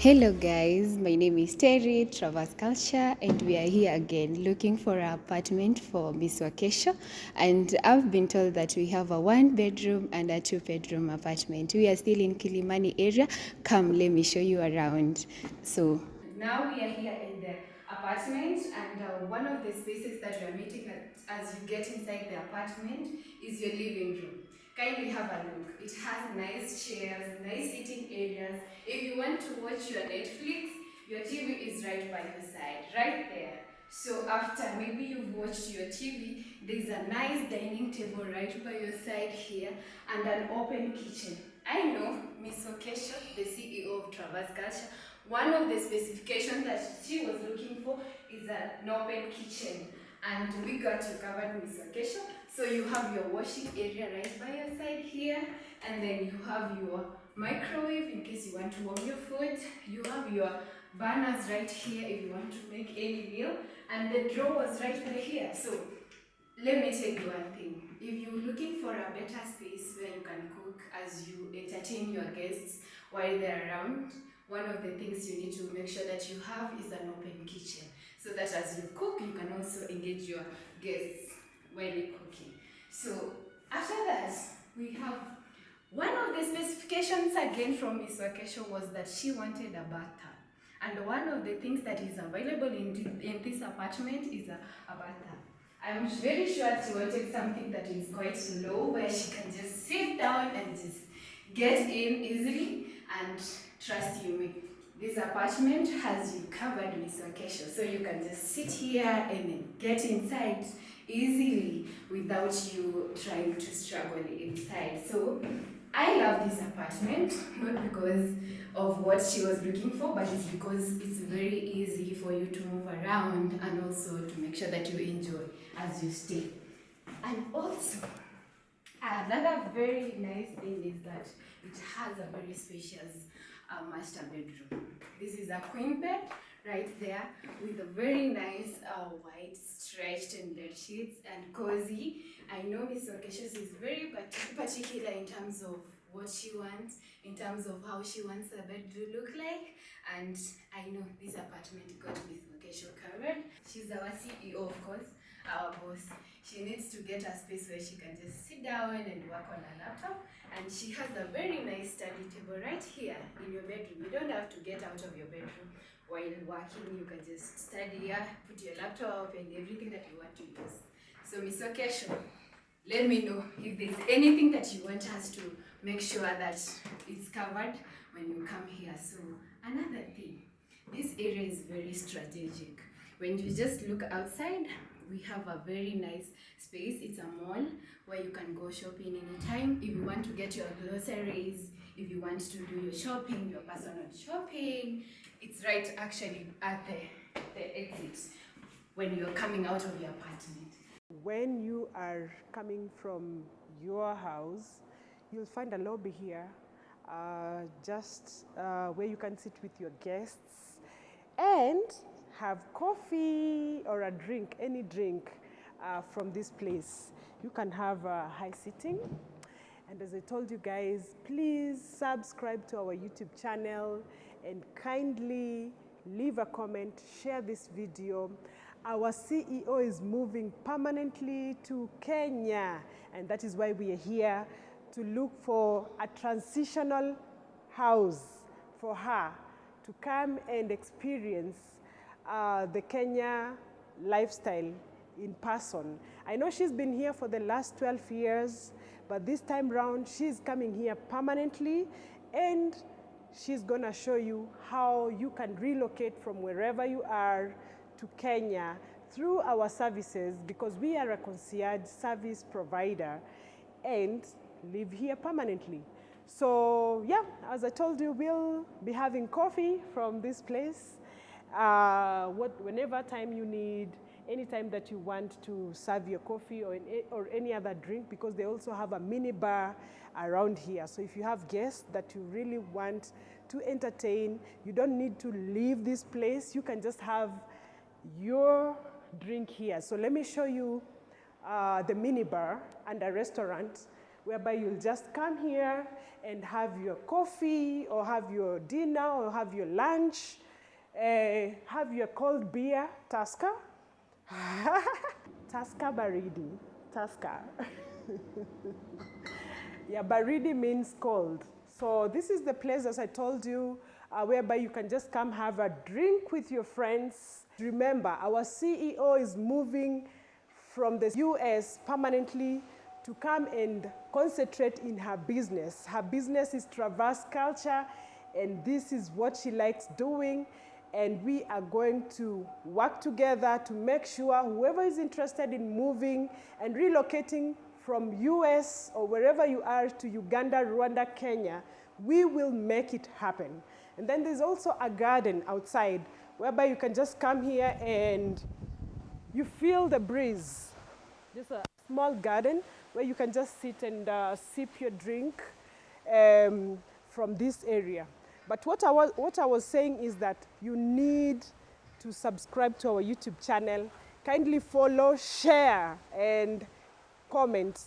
Hello guys, my name is Terry, Traverze Culture, and we are here again looking for an apartment for Miss Wakesho. And I've been told that we have a 1-bedroom and a 2-bedroom apartment. We are still in Kilimani area. Come, let me show you around. So now we are here in the apartment, and one of the spaces that we are meeting at as you get inside the apartment is your living room. Kindly have a look. It has nice chairs, nice sitting areas. If you want to watch your Netflix, your TV is right by your side, right there. So after maybe you've watched your TV, there's a nice dining table right by your side here and an open kitchen. I know Miss Okesho, the CEO of Traverse Culture, one of the specifications that she was looking for is an open kitchen. And we got you covered, Miss Okesho. So you have your washing area right by your side here, and then you have your microwave in case you want to warm your food. You have your burners right here if you want to make any meal, and the drawers right by here. So let me tell you one thing. If you're looking for a better space where you can cook as you entertain your guests while they're around, one of the things you need to make sure that you have is an open kitchen, so that as you cook, you can also engage your guests while you're cooking. So after that, we have one of the specifications again from Miss Wakesho was that she wanted a bathtub. And one of the things that is available in this apartment is a bathtub. I'm very sure she wanted something that is quite low, where she can just sit down and just get in easily. And trust you me, this apartment has you covered, Miss Wakesho. So you can just sit here and get inside easily without you trying to struggle inside. So I love this apartment, not because of what she was looking for, but it's because it's very easy for you to move around and also to make sure that you enjoy as you stay. And also, another very nice thing is that it has a very spacious master bedroom. This is a queen bed right there with a very nice white stretched and bed sheets and cozy. I know Miss Okesho is very particular in terms of what she wants, in terms of how she wants the bed to look like, and I know this apartment got Miss Okesho covered. She's our CEO, of course, our boss. She needs to get a space where she can just sit down and work on her laptop, and she has a very nice study table right here in your bedroom. You don't have to get out of your bedroom while working. You can just study here, put your laptop and everything that you want to use. So Miss Okesho, let me know if there's anything that you want us to make sure that it's covered when you come here. So another thing, this area is very strategic. When you just look outside, we have a very nice space. It's a mall where you can go shopping anytime. If you want to get your groceries, if you want to do your shopping, your personal shopping, it's right actually at the exit when you're coming out of your apartment. When you are coming from your house, you'll find a lobby here, just where you can sit with your guests and have coffee or a drink, any drink from this place. You can have high sitting. And as I told you guys, please subscribe to our YouTube channel and kindly leave a comment, share this video. Our CEO is moving permanently to Kenya, and that is why we are here to look for a transitional house for her to come and experience the Kenya lifestyle in person. I know she's been here for the last 12 years, but this time round she's coming here permanently, and she's gonna show you how you can relocate from wherever you are to Kenya through our services, because we are a concierge service provider, and live here permanently. So yeah, as I told you, we'll be having coffee from this place whenever time you need, anytime that you want to serve your coffee or any other drink, because they also have a mini bar around here. So if you have guests that you really want to entertain, you don't need to leave this place. You can just have your drink here. So let me show you the mini bar and a restaurant whereby you'll just come here and have your coffee or have your dinner or have your lunch, have your cold beer, Tusker. Tusker baridi, Tusker. Yeah, baridi means cold. So this is the place, as I told you, whereby you can just come have a drink with your friends. Remember, our CEO is moving from the US permanently to come and concentrate in her business. Her business is Traverze Culture, and this is what she likes doing. And we are going to work together to make sure whoever is interested in moving and relocating from US or wherever you are to Uganda, Rwanda, Kenya, we will make it happen. And then there's also a garden outside whereby you can just come here and you feel the breeze. Just a small garden where you can just sit and sip your drink from this area. But what I was saying is that you need to subscribe to our YouTube channel. Kindly follow, share, and comment.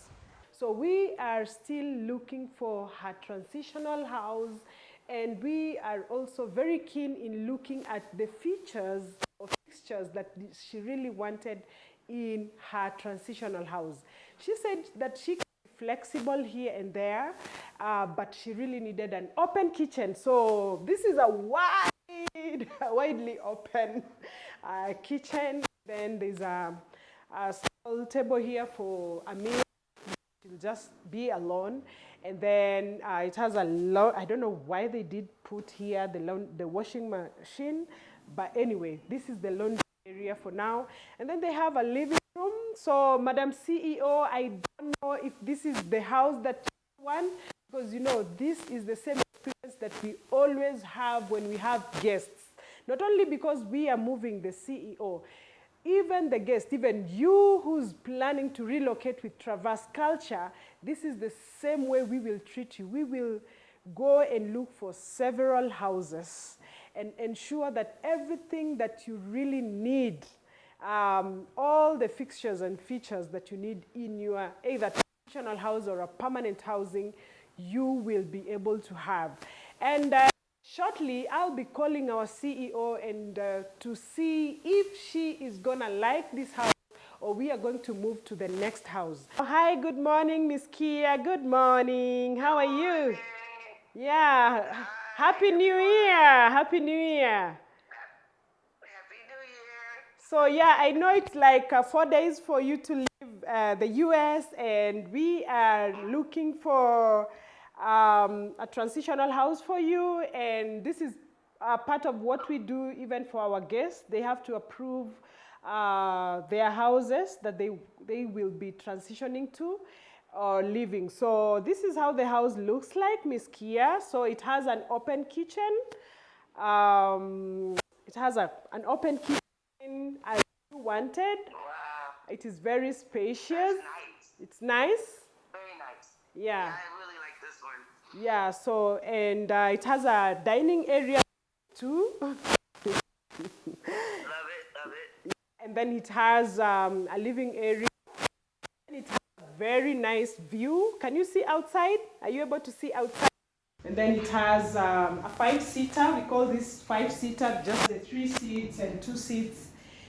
So we are still looking for her transitional house, and we are also very keen in looking at the features or fixtures that she really wanted in her transitional house. She said that she can be flexible here and there, but she really needed an open kitchen. So this is a widely open kitchen. Then there's a small table here for a meal. She'll just be alone. And then it has a lot, I don't know why they did put here the washing machine, but anyway, this is the laundry area for now. And then they have a living room. So Madam CEO, I don't know if this is the house that you want, because you know, this is the same experience that we always have when we have guests. Not only because we are moving the CEO, even the guest, even you who's planning to relocate with Traverze Culture, this is the same way we will treat you. We will go and look for several houses and ensure that everything that you really need, all the fixtures and features that you need in your either transitional house or a permanent housing, you will be able to have. And shortly, I'll be calling our CEO and to see if she is gonna like this house or we are going to move to the next house. Oh, hi, good morning, Miss Kia. Good morning. How are you? Yeah. Hi. Happy New Year. Happy New Year. Happy New Year. So yeah, I know it's like 4 days for you to leave the US, and we are looking for a transitional house for you, and this is part of what we do even for our guests. They have to approve their houses that they will be transitioning to or living. So this is how the house looks like, Miss Kia. So it has an open kitchen. It has an open kitchen as you wanted. Wow. It is very spacious. That's nice. It's nice. Very nice. Yeah. I really like this one. Yeah, so, and it has a dining area too. Love it, love it. And then it has a living area. And it has a very nice view. Can you see outside? Are you able to see outside? And then it has a 5-seater. We call this 5-seater, just the 3 seats and 2 seats.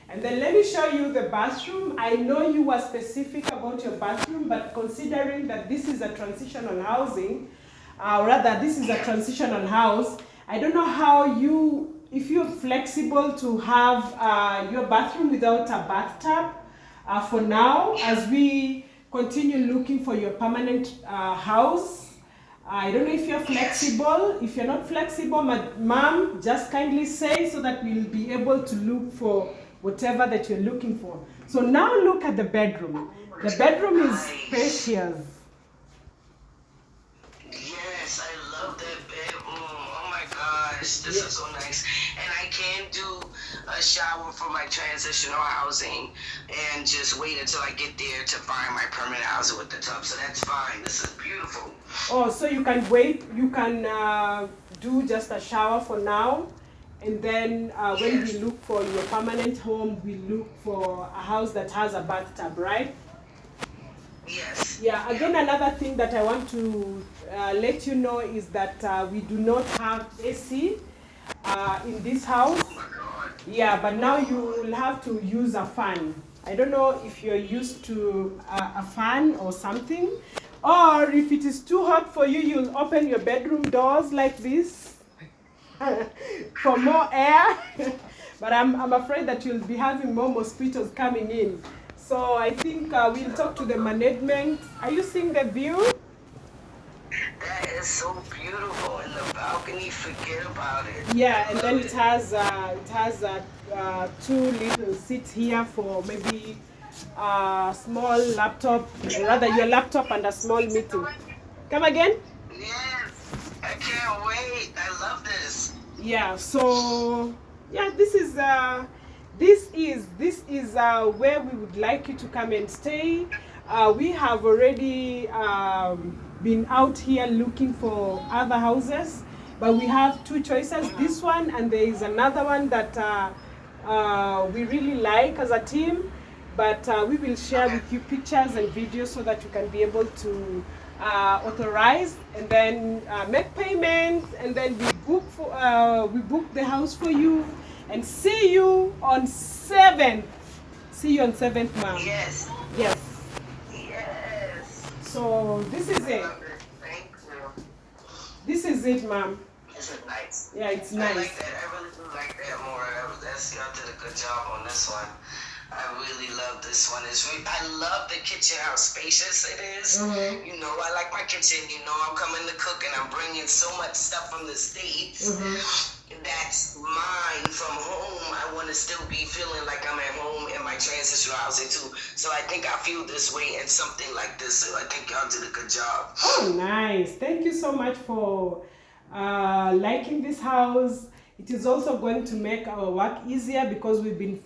And then let me show you the bathroom. I know you were specific about your bathroom, but considering that this is a transitional housing, rather this is a transitional house, I don't know how if you're flexible to have your bathroom without a bathtub for now, as we continue looking for your permanent house. I don't know if you're flexible. If you're not flexible, ma'am, just kindly say so that we'll be able to look for whatever that you're looking for. So now look at the bedroom. The bedroom is spacious. Yes, I love that bedroom. Oh my gosh, this is so nice. And I can do a shower for my transitional housing and just wait until I get there to find my permanent housing with the tub. So that's fine. This is beautiful. Oh, so you can wait. You can do just a shower for now. And then when we look for your permanent home, we look for a house that has a bathtub, right? Yes. Yeah, again, another thing that I want to let you know is that we do not have AC in this house. Oh my God. Yeah, but now you will have to use a fan. I don't know if you're used to a fan or something, or if it is too hot for you, you'll open your bedroom doors like this for more air. But I'm afraid that you'll be having more mosquitoes coming in. So I think we'll talk to the management. Are you seeing the view? That is so beautiful in the balcony. Forget about it. Yeah, I and love then it. it has two little seats here for maybe a small laptop, rather your laptop and a small meeting. Come again? Yes. I can't wait. I love this. Yeah. So yeah, this is where we would like you to come and stay. We have already been out here looking for other houses, but we have two choices: this one, and there is another one that we really like as a team. But we will share Okay. with you pictures and videos so that you can be able to authorize and then make payments, and then we book the house for you and see you on 7th. See you on 7th, ma'am. Yes. Yes. Yes. So this is I it. love it. Thank you. This is it, ma'am. This is nice. Yeah, it's I like nice. that. I really do like that more. Y'all did a good job on this one. I really love this one. I love the kitchen, how spacious it is. Mhm. You know, I like my kitchen. You know, I'm coming to cook and I'm bringing so much stuff from the States. That's mine from home. I want to still be feeling like I'm at home in my transitional housing too. So I think I feel this way in something like this. So I think y'all did a good job. Oh, nice. Thank you so much for liking this house. It is also going to make our work easier because we've been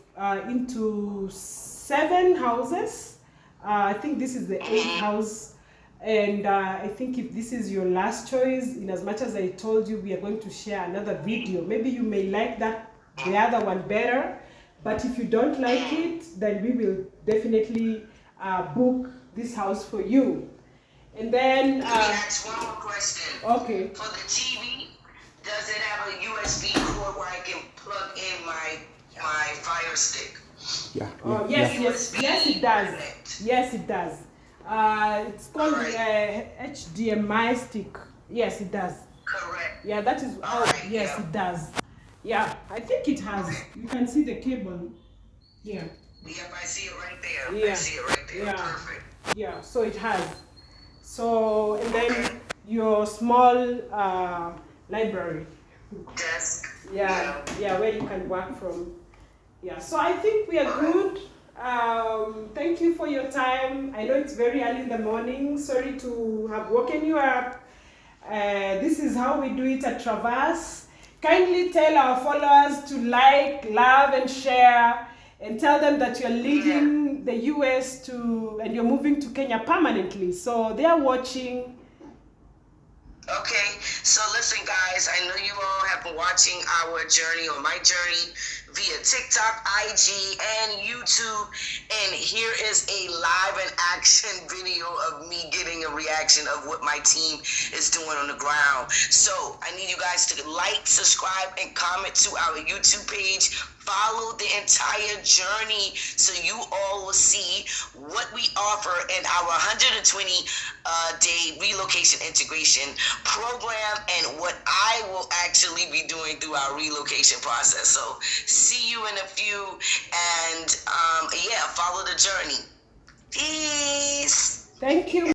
into 7 houses. I think this is the 8th house. And I think if this is your last choice, in as much as I told you, we are going to share another video. Maybe you may like the other one better. But if you don't like it, then we will definitely book this house for you. And then, Let me ask one more question. okay. For the TV, does it have a USB cord where I can plug in my Fire Stick? Yeah. Oh, yes, it does. Yes, it does. It's called HDMI stick. Yes, it does. Correct. Yeah, that is. Alright, yes, yeah. it does. Yeah, I think it has. You can see the cable. Yeah. Yep, I see it right there. Yeah. I see it right there. Yeah. Perfect. Yeah, so it has. So, and then Okay. your small library. Desk. Yeah, where you can work from. Yeah, so I think we are good. Thank you for your time. I know it's very early in the morning. Sorry to have woken you up. This is how we do it at Traverse. Kindly tell our followers to like, love, and share, and tell them that you're leaving the US and you're moving to Kenya permanently. So they are watching. Okay, so listen, guys, I know you all have been watching our journey or my journey via TikTok, IG, and YouTube. And here is a live and action video of me getting a reaction of what my team is doing on the ground. So I need you guys to like, subscribe, and comment to our YouTube page. Follow the entire journey so you all will see what we offer in our 120-day relocation integration program and what I will actually be doing through our relocation process. So see you in a few, and yeah, follow the journey. Peace. Thank you.